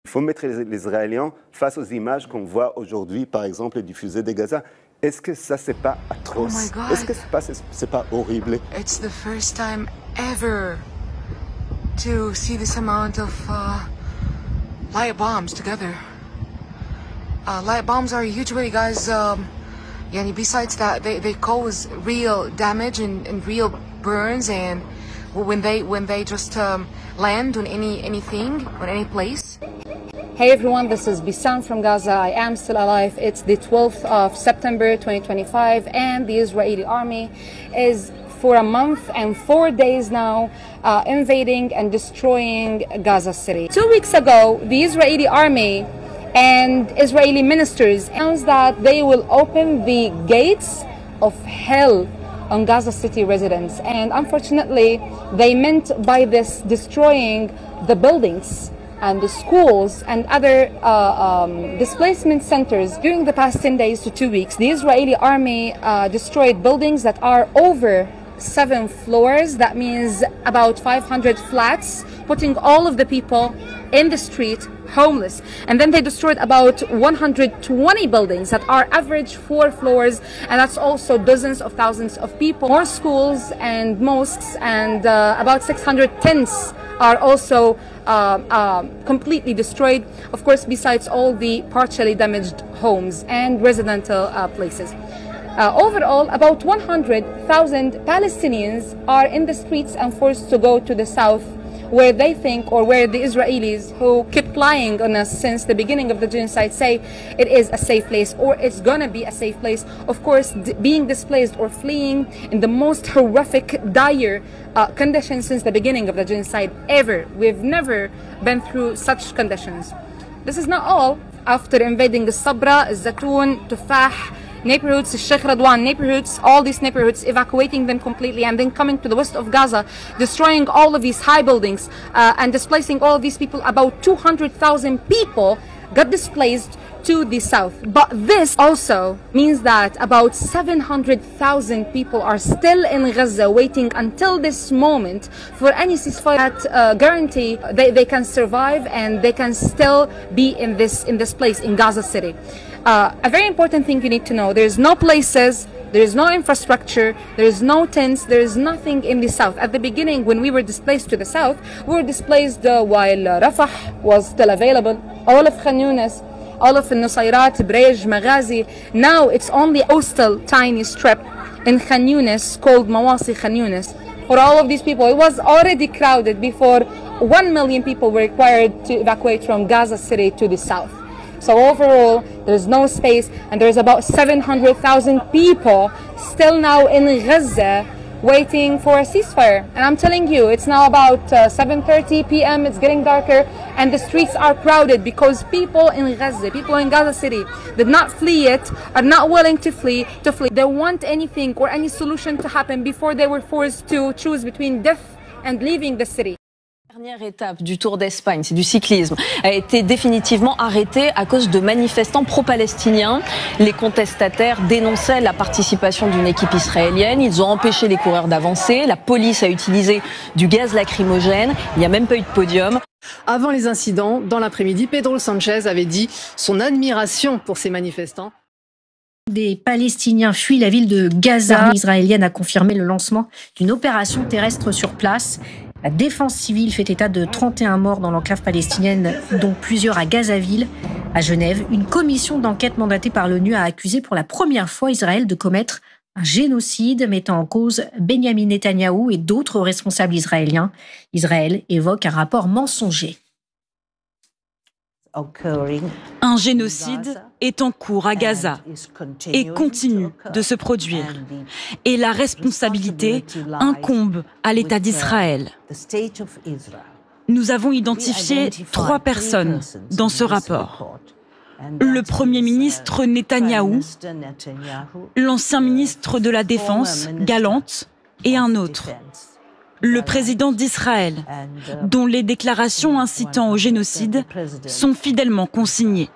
Il faut mettre les Israéliens face aux images qu'on voit aujourd'hui, par exemple, diffusées de Gaza. Est-ce que ça, c'est pas atroce? Oh my God. Est-ce que c'est pas horrible? It's the first time ever to see this amount of light bombs together. Light bombs are usually, guys, yani besides that, they cause real damage and real burns, and when they just land on anything, on any place. Hey everyone, this is Bissam from Gaza. I am still alive. It's the 12th of September 2025 and the Israeli army is for a month and 4 days now invading and destroying Gaza City. 2 weeks ago, the Israeli army and Israeli ministers announced that they will open the gates of hell on Gaza City residents, and unfortunately they meant by this destroying the buildings and the schools and other displacement centers. During the past 10 days to 2 weeks, the Israeli army destroyed buildings that are over 7 floors. That means about 500 flats, putting all of the people in the street homeless. And then they destroyed about 120 buildings that are average 4 floors, and that's also dozens of thousands of people. More schools and mosques, and about 600 tents are also completely destroyed, of course, besides all the partially damaged homes and residential places. Overall, about 100,000 Palestinians are in the streets and forced to go to the south, where they think, or where the Israelis who keep lying on us since the beginning of the genocide say it is a safe place, or it's gonna be a safe place. Of course, being displaced or fleeing in the most horrific, dire conditions since the beginning of the genocide ever. We've never been through such conditions. This is not all. After invading the Sabra, Zatoun, Tufah neighborhoods, Sheikh Radwan neighborhoods, all these neighborhoods, evacuating them completely, and then coming to the west of Gaza, destroying all of these high buildings and displacing all of these people. About 200,000 people got displaced to the south. But this also means that about 700,000 people are still in Gaza, waiting until this moment for any ceasefire that guarantee they can survive and they can still be in this place in Gaza City. A very important thing you need to know: there's no places, there is no infrastructure, there is no tents, there is nothing in the south. At the beginning, when we were displaced to the south, we were displaced while Rafah was still available, all of Khan Younis, all of Nusayrat, Brej, Maghazi. Now it's only a coastal tiny strip in Khan Younis called Mawasi Khan Younis. For all of these people, it was already crowded before 1 million people were required to evacuate from Gaza City to the south. So overall, there's no space, and there's about 700,000 people still now in Gaza waiting for a ceasefire. And I'm telling you, it's now about 7:30 p.m. It's getting darker, and the streets are crowded because people in Gaza, people in Gaza City, did not flee it, are not willing to flee. They want anything or any solution to happen before they were forced to choose between death and leaving the city. La dernière étape du Tour d'Espagne, c'est du cyclisme, a été définitivement arrêtée à cause de manifestants pro-palestiniens. Les contestataires dénonçaient la participation d'une équipe israélienne. Ils ont empêché les coureurs d'avancer. La police a utilisé du gaz lacrymogène. Il n'y a même pas eu de podium. Avant les incidents, dans l'après-midi, Pedro Sanchez avait dit son admiration pour ces manifestants. Des Palestiniens fuient la ville de Gaza. L'armée israélienne a confirmé le lancement d'une opération terrestre sur place. La défense civile fait état de 31 morts dans l'enclave palestinienne, dont plusieurs à Gazaville. À Genève, une commission d'enquête mandatée par l'ONU a accusé pour la première fois Israël de commettre un génocide, mettant en cause Benyamin Netanyahou et d'autres responsables israéliens. Israël évoque un rapport mensonger. Un génocide est en cours à Gaza et continue de se produire. Et la responsabilité incombe à l'État d'Israël. Nous avons identifié 3 personnes dans ce rapport. Le Premier ministre Netanyahou, l'ancien ministre de la Défense, Gallant, et un autre. Le président d'Israël, dont les déclarations incitant au génocide sont fidèlement consignées.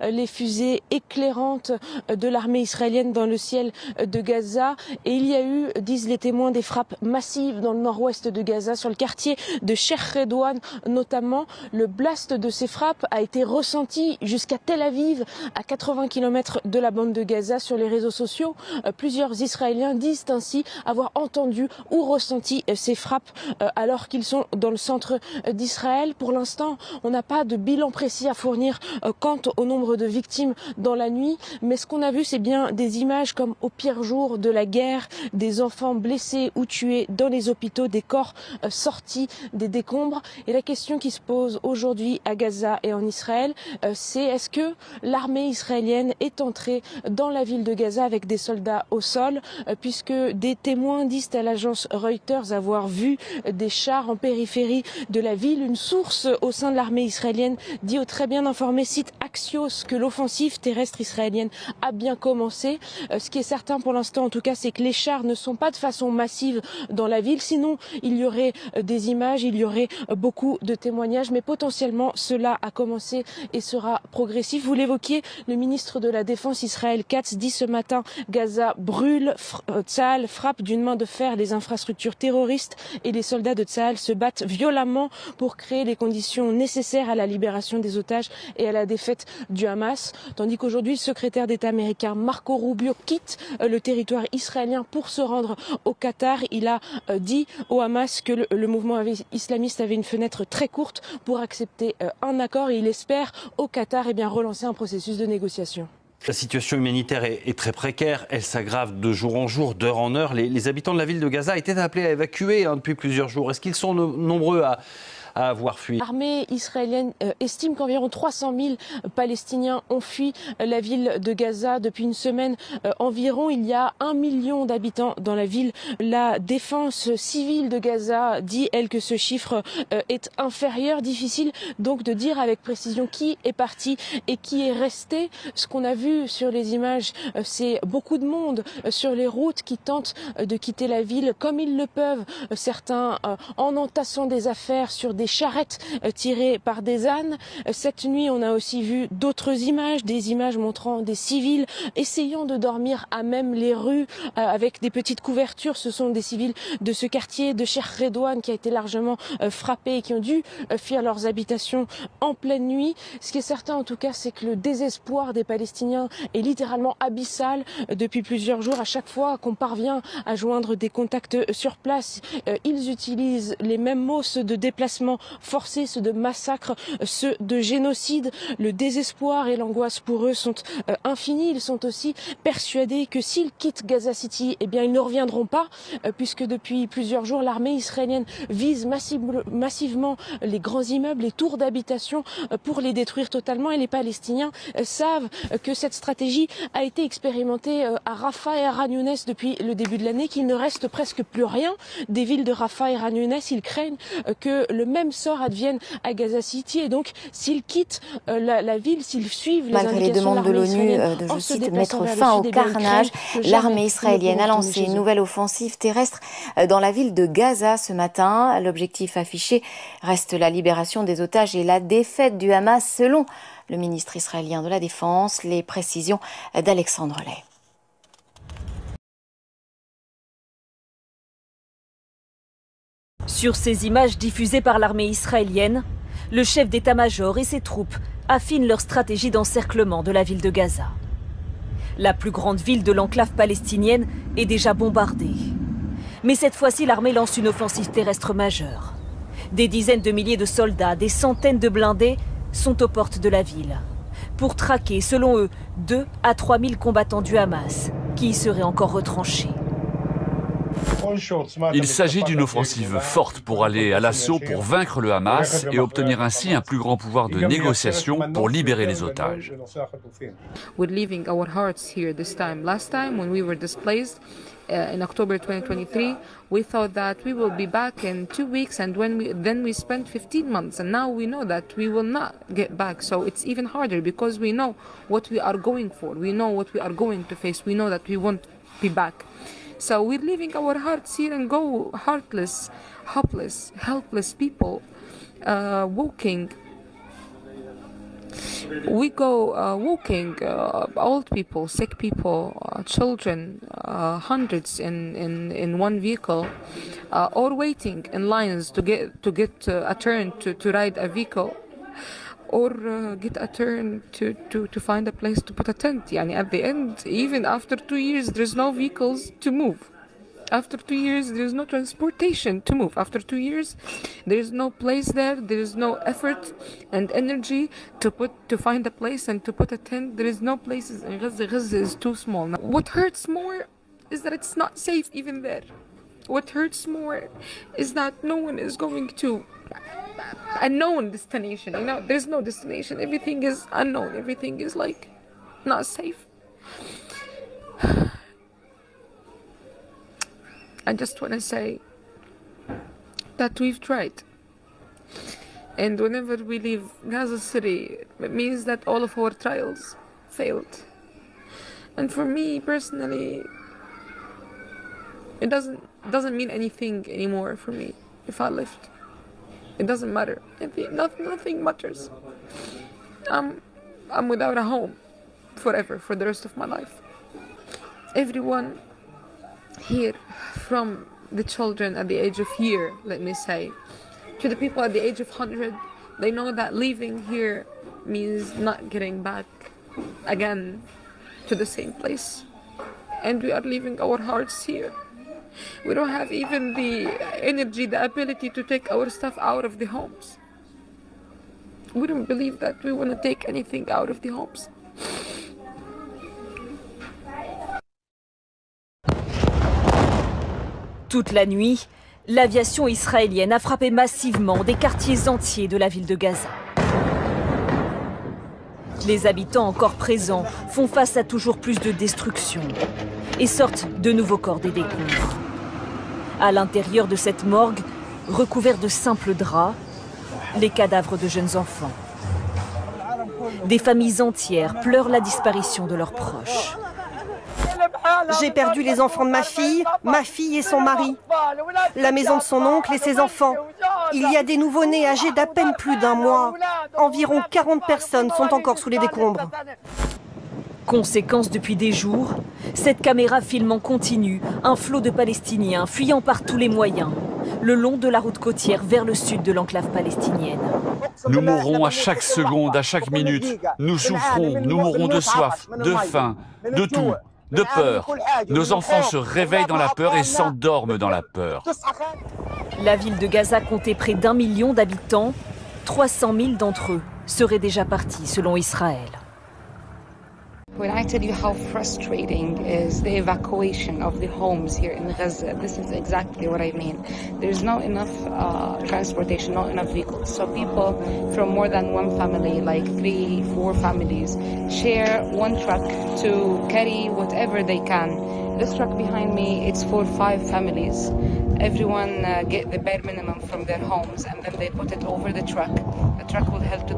Les fusées éclairantes de l'armée israélienne dans le ciel de Gaza. Et il y a eu, disent les témoins, des frappes massives dans le nord-ouest de Gaza, sur le quartier de Sheikh Redouane notamment. Le blast de ces frappes a été ressenti jusqu'à Tel Aviv, à 80 km de la bande de Gaza. Sur les réseaux sociaux, plusieurs Israéliens disent ainsi avoir entendu ou ressenti ces frappes alors qu'ils sont dans le centre d'Israël. Pour l'instant, on n'a pas de bilan précis à fournir quant au nombre de victimes dans la nuit, mais ce qu'on a vu, c'est bien des images comme au pire jour de la guerre, des enfants blessés ou tués dans les hôpitaux, des corps sortis des décombres. Et la question qui se pose aujourd'hui à Gaza et en Israël, c'est est-ce que l'armée israélienne est entrée dans la ville de Gaza avec des soldats au sol, puisque des témoins disent à l'agence Reuters avoir vu des chars en périphérie de la ville. Une source au sein de l'armée israélienne dit au très bien informé site Axios que l'offensive terrestre israélienne a bien commencé. Ce qui est certain pour l'instant en tout cas, c'est que les chars ne sont pas de façon massive dans la ville, sinon il y aurait des images, il y aurait beaucoup de témoignages, mais potentiellement cela a commencé et sera progressif. Vous l'évoquiez, le ministre de la Défense Israël Katz dit ce matin Gaza brûle, Tsahal frappe d'une main de fer les infrastructures terroristes et les soldats de Tsahal se battent violemment pour créer les conditions nécessaires à la libération des otages et à la défaite du Hamas. Tandis qu'aujourd'hui, le secrétaire d'État américain Marco Rubio quitte le territoire israélien pour se rendre au Qatar. Il a dit au Hamas que le mouvement islamiste avait une fenêtre très courte pour accepter un accord et il espère au Qatar relancer un processus de négociation. La situation humanitaire est très précaire, elle s'aggrave de jour en jour, d'heure en heure. Les habitants de la ville de Gaza étaient appelés à évacuer depuis plusieurs jours. Est-ce qu'ils sont nombreux à avoir fui? L'armée israélienne estime qu'environ 300 000 Palestiniens ont fui la ville de Gaza depuis une semaine environ. Il y a 1 million d'habitants dans la ville. La défense civile de Gaza dit, elle, que ce chiffre est inférieur. Difficile donc de dire avec précision qui est parti et qui est resté. Ce qu'on a vu sur les images, c'est beaucoup de monde sur les routes qui tentent de quitter la ville comme ils le peuvent. Certains en entassant des affaires sur des charrettes tirées par des ânes. Cette nuit, on a aussi vu d'autres images, des images montrant des civils essayant de dormir à même les rues avec des petites couvertures. Ce sont des civils de ce quartier de Sheikh Redouane qui a été largement frappé et qui ont dû fuir leurs habitations en pleine nuit. Ce qui est certain en tout cas, c'est que le désespoir des Palestiniens est littéralement abyssal depuis plusieurs jours. À chaque fois qu'on parvient à joindre des contacts sur place, ils utilisent les mêmes mots, ceux de déplacement forcés, ceux de massacre, ceux de génocide. Le désespoir et l'angoisse pour eux sont infinis. Ils sont aussi persuadés que s'ils quittent Gaza City, eh bien ils ne reviendront pas, puisque depuis plusieurs jours, l'armée israélienne vise massivement les grands immeubles, les tours d'habitation pour les détruire totalement. Et les Palestiniens savent que cette stratégie a été expérimentée à Rafah et à Khan Younes depuis le début de l'année, qu'il ne reste presque plus rien des villes de Rafah et Khan Younes. Ils craignent que le même sort advienne à Gaza City et donc s'ils quittent la ville, s'ils suivent les Malgré les demandes de l'ONU de, je cite, mettre fin au carnage, l'armée israélienne a lancé une nouvelle offensive terrestre dans la ville de Gaza ce matin. L'objectif affiché reste la libération des otages et la défaite du Hamas selon le ministre israélien de la Défense. Les précisions d'Alexandre Lay. Sur ces images diffusées par l'armée israélienne, le chef d'état-major et ses troupes affinent leur stratégie d'encerclement de la ville de Gaza. La plus grande ville de l'enclave palestinienne est déjà bombardée. Mais cette fois-ci, l'armée lance une offensive terrestre majeure. Des dizaines de milliers de soldats, des centaines de blindés sont aux portes de la ville pour traquer, selon eux, 2 à 3 000 combattants du Hamas qui y seraient encore retranchés. Il s'agit d'une offensive forte pour aller à l'assaut, pour vaincre le Hamas et obtenir ainsi un plus grand pouvoir de négociation pour libérer les otages. We're leaving our hearts here this time. Last time when we were displaced in October 2023, we thought that we will be back in 2 weeks, and then we spent 15 months, and now we know that we will not get back. So it's even harder because we know what we are going for. We know what we are going to face. We know that we won't be back. So we're leaving our hearts here and go heartless, hopeless, helpless people walking. We go walking, old people, sick people, children, hundreds in one vehicle, or waiting in lines to get a turn to ride a vehicle, or get a turn to find a place to put a tent. Yani at the end, even after 2 years, there's no vehicles to move. After 2 years, there's no transportation to move. After 2 years, there's no place there. There's no effort and energy to find a place and to put a tent. There is no places in Gaza. Gaza is too small. Now, what hurts more is that it's not safe even there. What hurts more is that no one is going to a known destination. You know, there's no destination. Everything is unknown. Everything is like not safe. I just want to say that we've tried. And whenever we leave Gaza City, it means that all of our trials failed. And for me personally, it doesn't mean anything anymore for me if I left. It doesn't matter. Nothing matters. I'm without a home forever, for the rest of my life. Everyone here, from the children at the age of year, let me say, to the people at the age of 100, they know that leaving here means not getting back again to the same place. And we are leaving our hearts here. We don't have even the energy, the ability to take our stuff out of the homes. We don't believe that we want to take anything out of the homes. Toute la nuit, l'aviation israélienne a frappé massivement des quartiers entiers de la ville de Gaza. Les habitants encore présents font face à toujours plus de destruction et sortent de nouveaux corps des décombres. À l'intérieur de cette morgue, recouverts de simples draps, les cadavres de jeunes enfants. Des familles entières pleurent la disparition de leurs proches. J'ai perdu les enfants de ma fille et son mari, la maison de son oncle et ses enfants. Il y a des nouveau-nés âgés d'à peine plus d'1 mois. Environ 40 personnes sont encore sous les décombres. Conséquence, depuis des jours, cette caméra filme en continu un flot de Palestiniens fuyant par tous les moyens, le long de la route côtière vers le sud de l'enclave palestinienne. Nous mourrons à chaque seconde, à chaque minute. Nous souffrons, nous mourrons de soif, de faim, de tout, de peur. Nos enfants se réveillent dans la peur et s'endorment dans la peur. La ville de Gaza comptait près d'1 million d'habitants. 300 000 d'entre eux seraient déjà partis, selon Israël. When I tell you how frustrating is the evacuation of the homes here in Gaza, this is exactly what I mean. There's not enough transportation, not enough vehicles. So people from more than one family, like 3, 4 families, share one truck to carry whatever they can. This truck behind me, it's for 5 families. Everyone get the bare minimum from their homes, and then they put it over the truck. The truck will head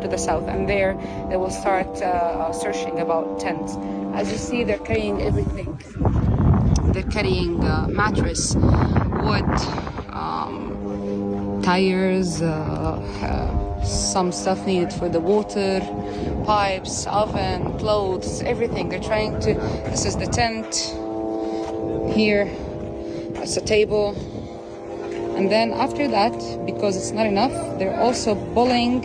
to the south, and there they will start searching about tents. As you see, they're carrying everything. They're carrying mattress, wood, tires, some stuff needed for the water, pipes, oven, clothes, everything. They're trying to. This is the tent. Here, that's a table. And then after that, because it's not enough, they're also bulling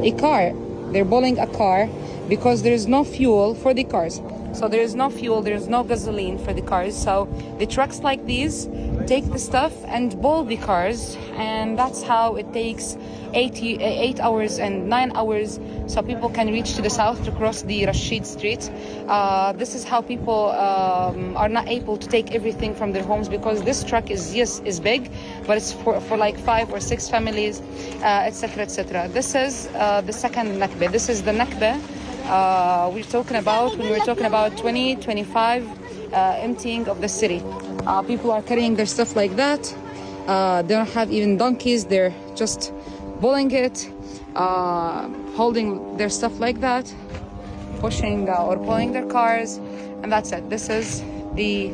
a car. They're bulling a car because there is no fuel for the cars. So there is no fuel, there is no gasoline for the cars. So the trucks like these take the stuff and bull the cars, and that's how it takes 8 hours and 9 hours so people can reach to the south to cross the Rashid Street. This is how people are not able to take everything from their homes, because this truck is big, but it's for like 5 or 6 families, etc., etc. This is the second Nakba. This is the Nakba we're talking about when we're talking about 2025 emptying of the city. People are carrying their stuff like that. They don't have even donkeys. They're just pulling it, holding their stuff like that, pushing or pulling their cars, and that's it. This is the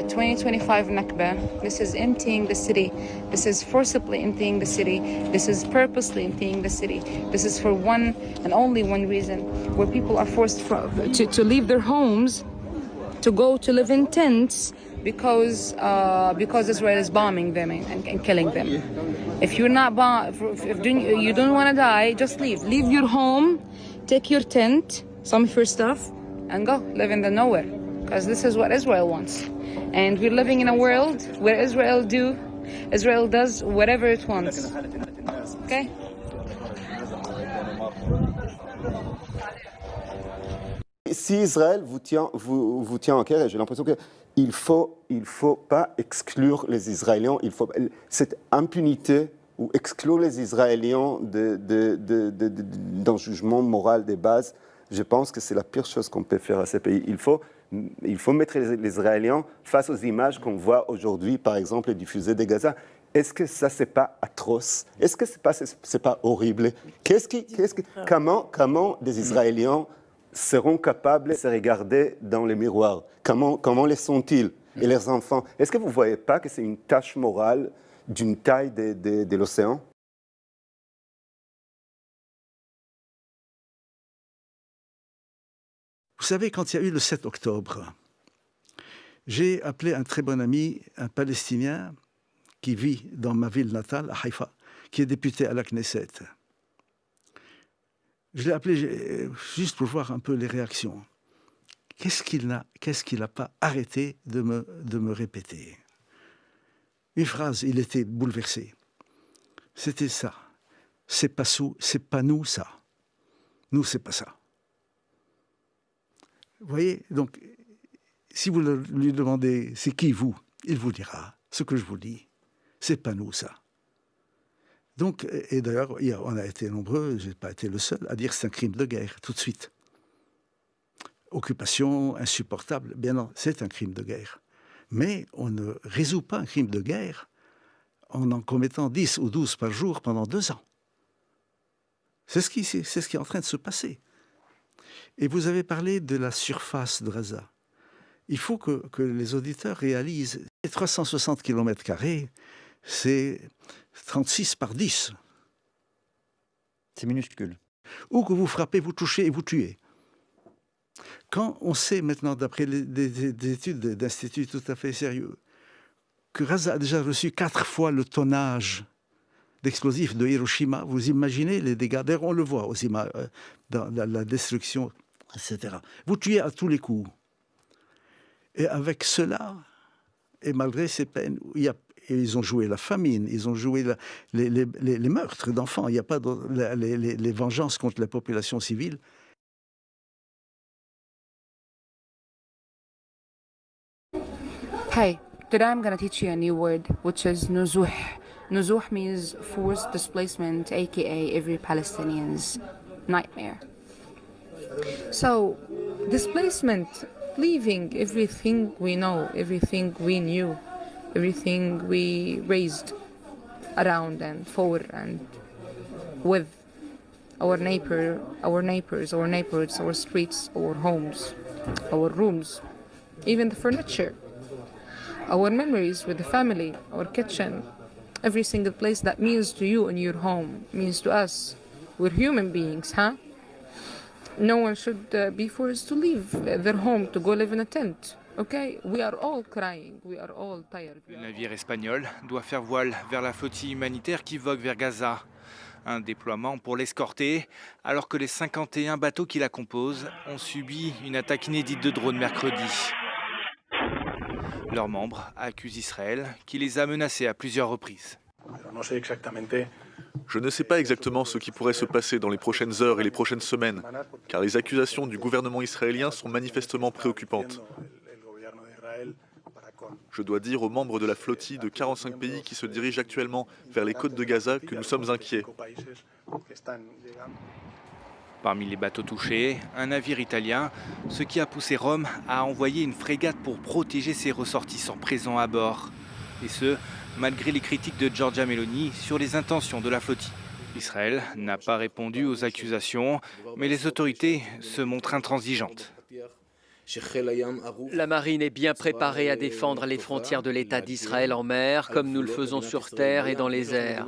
2025 Nakba. This is emptying the city. This is forcibly emptying the city. This is purposely emptying the city. This is for one and only one reason, where people are forced to leave their homes, to go to live in tents because Israel is bombing them and killing them. If you're not if you don't want to die, just leave. Leave your home, take your tent, some of your stuff, and go live in the nowhere. Because this is what Israel wants. And we're living in a world where Israel does whatever it wants. Okay? Si Israël vous tient en cœur, j'ai l'impression qu'il faut pas exclure les Israéliens, cette impunité ou exclure les Israéliens d'un jugement moral des bases, je pense que c'est la pire chose qu'on peut faire à ces pays. Il faut mettre les Israéliens face aux images qu'on voit aujourd'hui, par exemple, diffusées de Gaza. Est-ce que ça, c'est pas atroce? Est-ce que c'est pas horrible? Comment des Israéliens seront capables de se regarder dans les miroirs? Comment les sont-ils? Et leurs enfants? Est-ce que vous ne voyez pas que c'est une tâche morale d'une taille de l'océan? Vous savez, quand il y a eu le 7 octobre, j'ai appelé un très bon ami, un Palestinien qui vit dans ma ville natale, à Haïfa, qui est député à la Knesset. Je l'ai appelé juste pour voir un peu les réactions. Qu'est-ce qu'il n'a pas arrêté de me répéter? Une phrase, il était bouleversé. C'était ça. C'est pas nous, ça. Nous, c'est pas ça. Vous voyez, donc, si vous lui demandez, c'est qui vous? Il vous dira, ce que je vous dis, c'est pas nous, ça. Donc, et d'ailleurs, on a été nombreux, je n'ai pas été le seul, à dire c'est un crime de guerre, tout de suite. Occupation insupportable, bien non, c'est un crime de guerre. Mais on ne résout pas un crime de guerre en commettant 10 ou 12 par jour pendant 2 ans. C'est ce qui est en train de se passer. Et vous avez parlé de la surface de Gaza. Il faut que les auditeurs réalisent, 360 km², c'est 36 par 10. C'est minuscule. Où que vous frappez, vous touchez et vous tuez. Quand on sait maintenant, d'après des études d'instituts tout à fait sérieux, que Gaza a déjà reçu 4 fois le tonnage d'explosifs de Hiroshima, vous imaginez les dégâts. D'ailleurs, on le voit aux images, dans la destruction, etc. Vous tuez à tous les coups. Et avec cela, et malgré ces peines, ils ont joué la famine, ils ont joué les meurtres d'enfants. Il n'y a pas les vengeances contre la population civile. Hi, today I'm going to teach you a new word, which is nuzuh. Nuzuh means forced displacement, aka every Palestinian's nightmare. So, displacement, leaving everything we know, everything we knew, everything we raised around and for and with our neighbors, our neighborhoods, our streets, our homes, our rooms, even the furniture, our memories with the family, our kitchen, every single place that means to you in your home, means to us. We're human beings, huh? No one should be forced to leave their home to go live in a tent. Okay? We are all crying. We are all tired. Le navire espagnol doit faire voile vers la flottille humanitaire qui vogue vers Gaza. Un déploiement pour l'escorter, alors que les 51 bateaux qui la composent ont subi une attaque inédite de drones mercredi. Leurs membres accusent Israël qui les a menacés à plusieurs reprises. Je ne sais pas exactement ce qui pourrait se passer dans les prochaines heures et les prochaines semaines, car les accusations du gouvernement israélien sont manifestement préoccupantes. Je dois dire aux membres de la flottille de 45 pays qui se dirigent actuellement vers les côtes de Gaza que nous sommes inquiets. Parmi les bateaux touchés, un navire italien, ce qui a poussé Rome à envoyer une frégate pour protéger ses ressortissants présents à bord. Et ce, malgré les critiques de Giorgia Meloni sur les intentions de la flottille. Israël n'a pas répondu aux accusations, mais les autorités se montrent intransigeantes. La marine est bien préparée à défendre les frontières de l'État d'Israël en mer, comme nous le faisons sur terre et dans les airs.